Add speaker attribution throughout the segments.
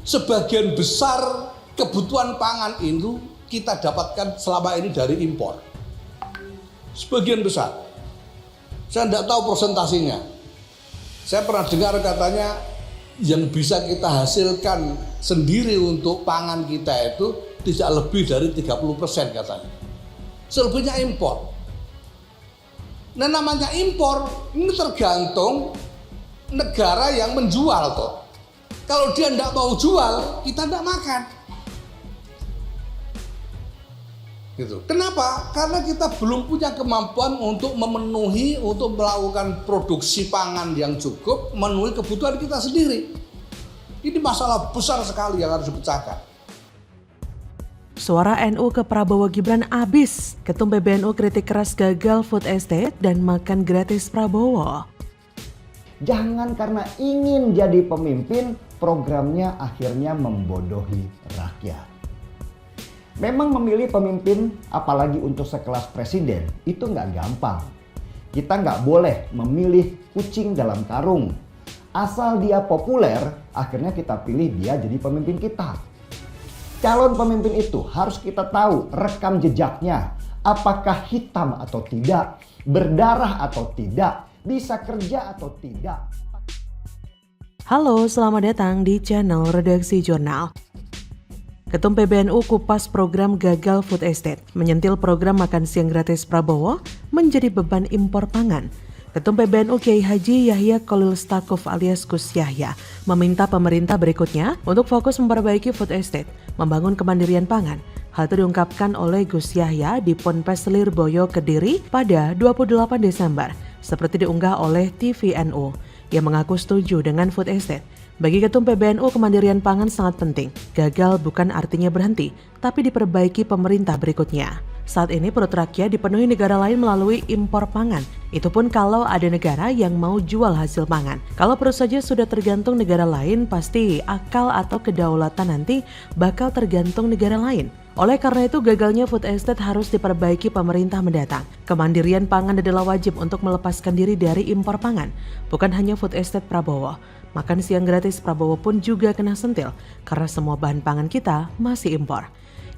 Speaker 1: Sebagian besar kebutuhan pangan itu kita dapatkan selama ini dari impor. Sebagian besar. Saya tidak tahu persentasinya. Saya pernah dengar katanya yang bisa kita hasilkan sendiri untuk pangan kita itu tidak lebih dari 30% katanya. Selebihnya impor. Nah namanya impor ini tergantung negara yang menjual toh. Kalau dia tidak mau jual, kita tidak makan. Gitu. Kenapa? Karena kita belum punya kemampuan untuk memenuhi, untuk melakukan produksi pangan yang cukup, memenuhi kebutuhan kita sendiri. Ini masalah besar sekali yang harus dipecahkan.
Speaker 2: Suara NU ke Prabowo Gibran abis. Ketum PBNU kritik keras gagal food estate dan makan gratis Prabowo.
Speaker 3: Jangan karena ingin jadi pemimpin, programnya akhirnya membodohi rakyat. Memang memilih pemimpin, apalagi untuk sekelas presiden, itu nggak gampang. Kita nggak boleh memilih kucing dalam karung. Asal dia populer, akhirnya kita pilih dia jadi pemimpin kita. Calon pemimpin itu harus kita tahu rekam jejaknya. Apakah hitam atau tidak, berdarah atau tidak, bisa kerja atau tidak.
Speaker 2: Halo, selamat datang di channel Redaksi Jurnal. Ketum PBNU kupas program gagal food estate, menyentil program makan siang gratis Prabowo menjadi beban impor pangan. Ketum PBNU Kiai Haji Yahya Khalil Stakuf alias Gus Yahya meminta pemerintah berikutnya untuk fokus memperbaiki food estate, membangun kemandirian pangan. Hal itu diungkapkan oleh Gus Yahya di Ponpes Lirboyo, Kediri pada 28 Desember, seperti diunggah oleh TVNU. Ia mengaku setuju dengan food estate. Bagi Ketum PBNU, kemandirian pangan sangat penting. Gagal bukan artinya berhenti, tapi diperbaiki pemerintah berikutnya. Saat ini perut rakyat dipenuhi negara lain melalui impor pangan. Itu pun kalau ada negara yang mau jual hasil pangan. Kalau perut saja sudah tergantung negara lain, pasti akal atau kedaulatan nanti bakal tergantung negara lain. Oleh karena itu, gagalnya food estate harus diperbaiki pemerintah mendatang. Kemandirian pangan adalah wajib untuk melepaskan diri dari impor pangan. Bukan hanya food estate Prabowo. Makan siang gratis Prabowo pun juga kena sentil karena semua bahan pangan kita masih impor.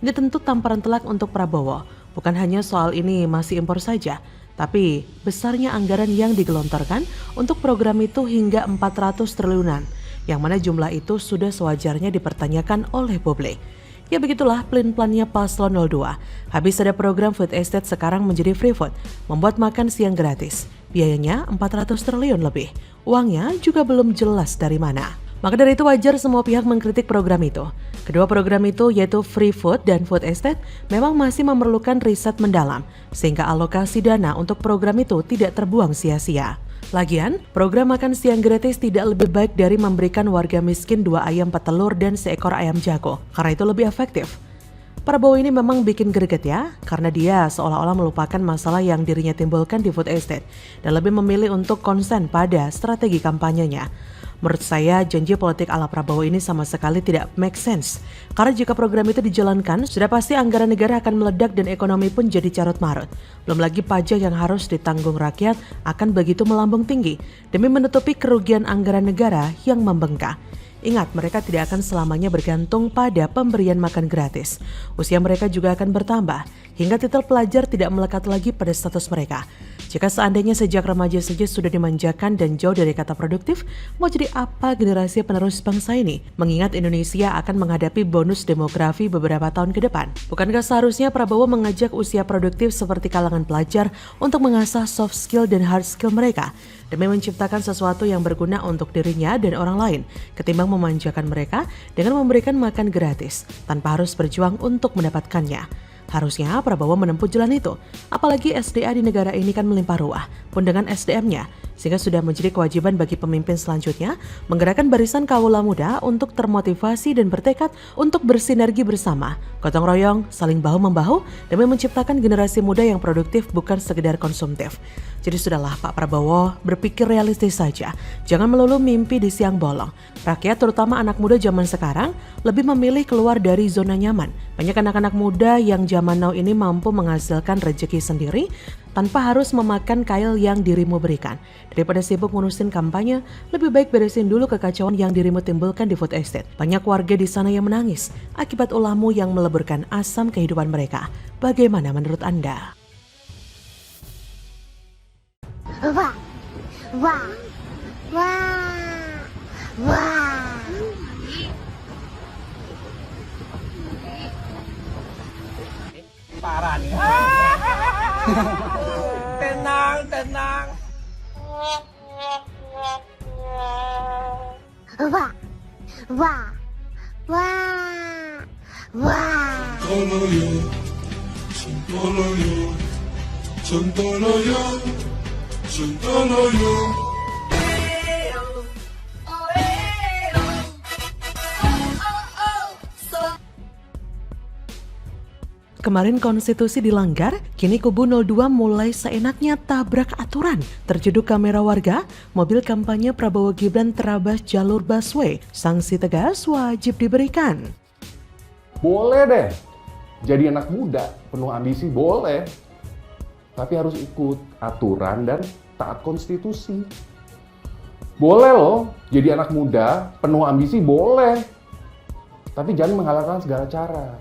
Speaker 2: Ini tentu tamparan telak untuk Prabowo. Bukan hanya soal ini masih impor saja, tapi besarnya anggaran yang digelontorkan untuk program itu hingga 400 triliunan, yang mana jumlah itu sudah sewajarnya dipertanyakan oleh publik. Ya begitulah plan-plannya Paslon 02. Habis ada program food estate, sekarang menjadi free food, membuat makan siang gratis. Biayanya 400 triliun lebih. Uangnya juga belum jelas dari mana. Maka dari itu wajar semua pihak mengkritik program itu. Kedua program itu yaitu free food dan food estate memang masih memerlukan riset mendalam sehingga alokasi dana untuk program itu tidak terbuang sia-sia. Lagian, program makan siang gratis tidak lebih baik dari memberikan warga miskin 2 ayam petelur dan seekor ayam jago, karena itu lebih efektif. Prabowo ini memang bikin greget ya, karena dia seolah-olah melupakan masalah yang dirinya timbulkan di food estate dan lebih memilih untuk konsen pada strategi kampanyenya. Menurut saya, janji politik ala Prabowo ini sama sekali tidak make sense. Karena jika program itu dijalankan, sudah pasti anggaran negara akan meledak dan ekonomi pun jadi carut-marut. Belum lagi pajak yang harus ditanggung rakyat akan begitu melambung tinggi demi menutupi kerugian anggaran negara yang membengkak. Ingat, mereka tidak akan selamanya bergantung pada pemberian makan gratis. Usia mereka juga akan bertambah, hingga titel pelajar tidak melekat lagi pada status mereka. Jika seandainya sejak remaja saja sudah dimanjakan dan jauh dari kata produktif, mau jadi apa generasi penerus bangsa ini? Mengingat Indonesia akan menghadapi bonus demografi beberapa tahun ke depan. Bukankah seharusnya Prabowo mengajak usia produktif seperti kalangan pelajar untuk mengasah soft skill dan hard skill mereka, demi menciptakan sesuatu yang berguna untuk dirinya dan orang lain, ketimbang memanjakan mereka dengan memberikan makan gratis, tanpa harus berjuang untuk mendapatkannya. Harusnya Prabowo menempuh jalan itu, apalagi SDA di negara ini kan melimpah ruah, pun dengan SDM-nya, sehingga sudah menjadi kewajiban bagi pemimpin selanjutnya menggerakkan barisan kawula muda untuk termotivasi dan bertekad untuk bersinergi bersama, gotong royong, saling bahu-membahu, demi menciptakan generasi muda yang produktif bukan sekedar konsumtif. Jadi sudahlah Pak Prabowo, berpikir realistis saja, jangan melulu mimpi di siang bolong. Rakyat terutama anak muda zaman sekarang lebih memilih keluar dari zona nyaman. Banyak anak-anak muda yang zaman now ini mampu menghasilkan rezeki sendiri tanpa harus memakan kail yang dirimu berikan. Daripada sibuk ngurusin kampanye, lebih baik beresin dulu kekacauan yang dirimu timbulkan di food estate. Banyak warga di sana yang menangis akibat ulahmu yang meleburkan asam kehidupan mereka. Bagaimana menurut Anda?
Speaker 4: Wah, wah, wah, wah.
Speaker 5: Parah nih. Tenang.
Speaker 4: Wah, wah, wah, wah.
Speaker 2: Kemarin konstitusi dilanggar, kini kubu 02 mulai seenaknya tabrak aturan. Terjeduk kamera warga, mobil kampanye Prabowo Gibran terabas jalur busway. Sanksi tegas wajib diberikan.
Speaker 6: Boleh deh, jadi anak muda, penuh ambisi boleh. Tapi harus ikut aturan dan taat konstitusi. Boleh loh, jadi anak muda, penuh ambisi boleh. Tapi jangan menghalalkan segala cara.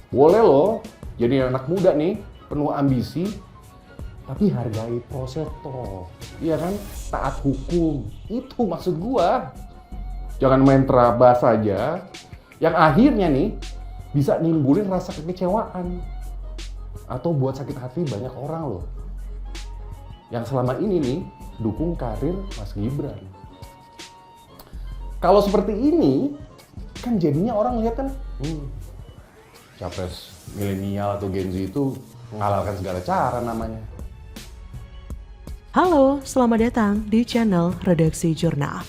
Speaker 6: Boleh loh, jadi anak muda nih, penuh ambisi, tapi hargai proses toh. Iya kan? Taat hukum. Itu maksud gua. Jangan main terabas saja, yang akhirnya nih bisa nimbulin rasa kekecewaan. Atau buat sakit hati banyak orang loh. Yang selama ini nih, dukung karir Mas Gibran. Kalau seperti ini, kan jadinya orang lihat kan, capres milenial atau Gen Z itu menghalalkan segala cara namanya.
Speaker 2: Halo, selamat datang di channel Redaksi Jurnal.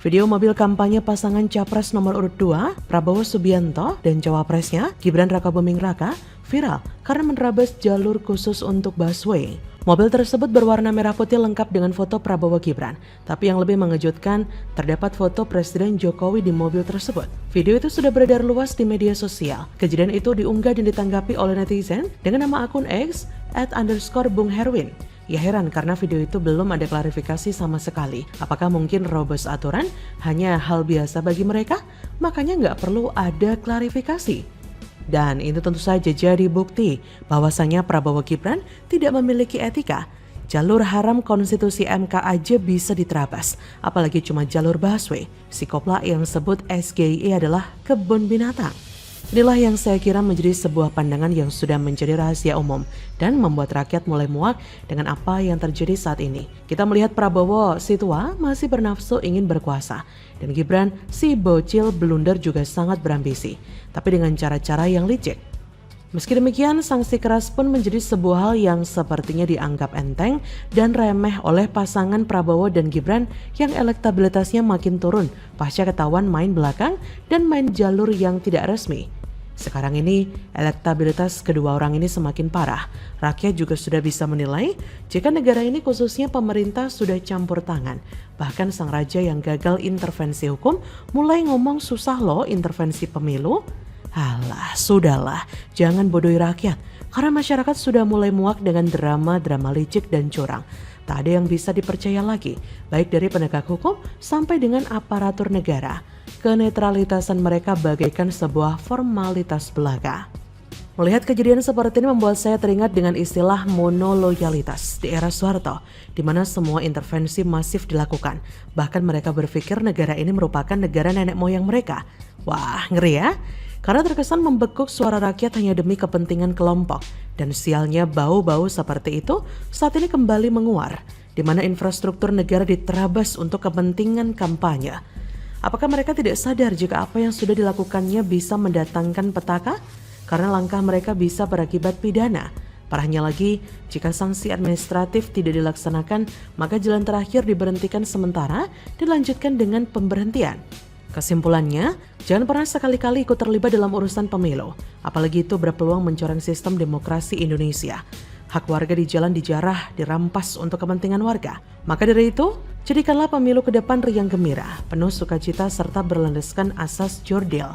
Speaker 2: Video mobil kampanye pasangan Capres nomor urut 2, Prabowo Subianto dan Cawapresnya, Gibran Rakabuming Raka, viral karena menerabas jalur khusus untuk busway. Mobil tersebut berwarna merah putih lengkap dengan foto Prabowo Gibran. Tapi yang lebih mengejutkan, terdapat foto Presiden Jokowi di mobil tersebut. Video itu sudah beredar luas di media sosial. Kejadian itu diunggah dan ditanggapi oleh netizen dengan nama akun X @_BungHerwin. Ya heran karena video itu belum ada klarifikasi sama sekali. Apakah mungkin robos aturan hanya hal biasa bagi mereka? Makanya nggak perlu ada klarifikasi. Dan itu tentu saja jadi bukti bahwasanya Prabowo Gibran tidak memiliki etika. Jalur haram konstitusi MK aja bisa diterabas, apalagi cuma jalur busway. Psikopla yang sebut SGI adalah kebun binatang. Inilah yang saya kira menjadi sebuah pandangan yang sudah menjadi rahasia umum dan membuat rakyat mulai muak dengan apa yang terjadi saat ini. Kita melihat Prabowo si tua masih bernafsu ingin berkuasa dan Gibran si bocil blunder juga sangat berambisi, tapi dengan cara-cara yang licik. Meski demikian, sanksi keras pun menjadi sebuah hal yang sepertinya dianggap enteng dan remeh oleh pasangan Prabowo dan Gibran yang elektabilitasnya makin turun pasca ketahuan main belakang dan main jalur yang tidak resmi. Sekarang ini, elektabilitas kedua orang ini semakin parah. Rakyat juga sudah bisa menilai jika negara ini khususnya pemerintah sudah campur tangan. Bahkan sang raja yang gagal intervensi hukum mulai ngomong susah loh intervensi pemilu. Alah, sudahlah, jangan bodohi rakyat. Karena masyarakat sudah mulai muak dengan drama-drama licik dan curang. Tak ada yang bisa dipercaya lagi, baik dari penegak hukum sampai dengan aparatur negara. Kenetralitasan mereka bagaikan sebuah formalitas belaka. Melihat kejadian seperti ini membuat saya teringat dengan istilah monoloyalitas di era Soeharto, di mana semua intervensi masif dilakukan. Bahkan mereka berpikir negara ini merupakan negara nenek moyang mereka. Wah, ngeri ya? Karena terkesan membekuk suara rakyat hanya demi kepentingan kelompok. Dan sialnya bau-bau seperti itu saat ini kembali menguar, di mana infrastruktur negara diterabas untuk kepentingan kampanye. Apakah mereka tidak sadar jika apa yang sudah dilakukannya bisa mendatangkan petaka? Karena langkah mereka bisa berakibat pidana. Parahnya lagi, jika sanksi administratif tidak dilaksanakan, maka jalan terakhir diberhentikan sementara, dilanjutkan dengan pemberhentian. Kesimpulannya, jangan pernah sekali-kali ikut terlibat dalam urusan pemilu, apalagi itu berpeluang mencoreng sistem demokrasi Indonesia. Hak warga di jalan dijarah, dirampas untuk kepentingan warga. Maka dari itu, jadikanlah pemilu ke depan riang gembira, penuh sukacita serta berlandaskan asas Jurdil.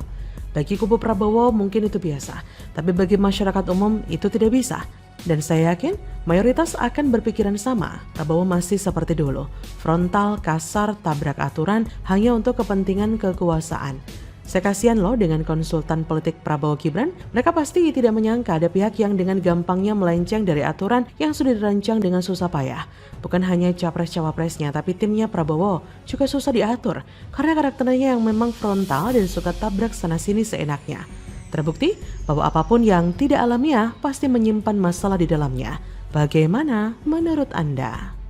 Speaker 2: Bagi kubu Prabowo mungkin itu biasa, tapi bagi masyarakat umum itu tidak bisa. Dan saya yakin mayoritas akan berpikiran sama, Prabowo masih seperti dulu, frontal, kasar, tabrak aturan hanya untuk kepentingan kekuasaan. Saya kasihan loh dengan konsultan politik Prabowo Gibran, mereka pasti tidak menyangka ada pihak yang dengan gampangnya melenceng dari aturan yang sudah dirancang dengan susah payah. Bukan hanya capres-cawapresnya, tapi timnya Prabowo juga susah diatur karena karakternya yang memang frontal dan suka tabrak sana-sini seenaknya. Terbukti bahwa apapun yang tidak alamiah pasti menyimpan masalah di dalamnya. Bagaimana menurut Anda?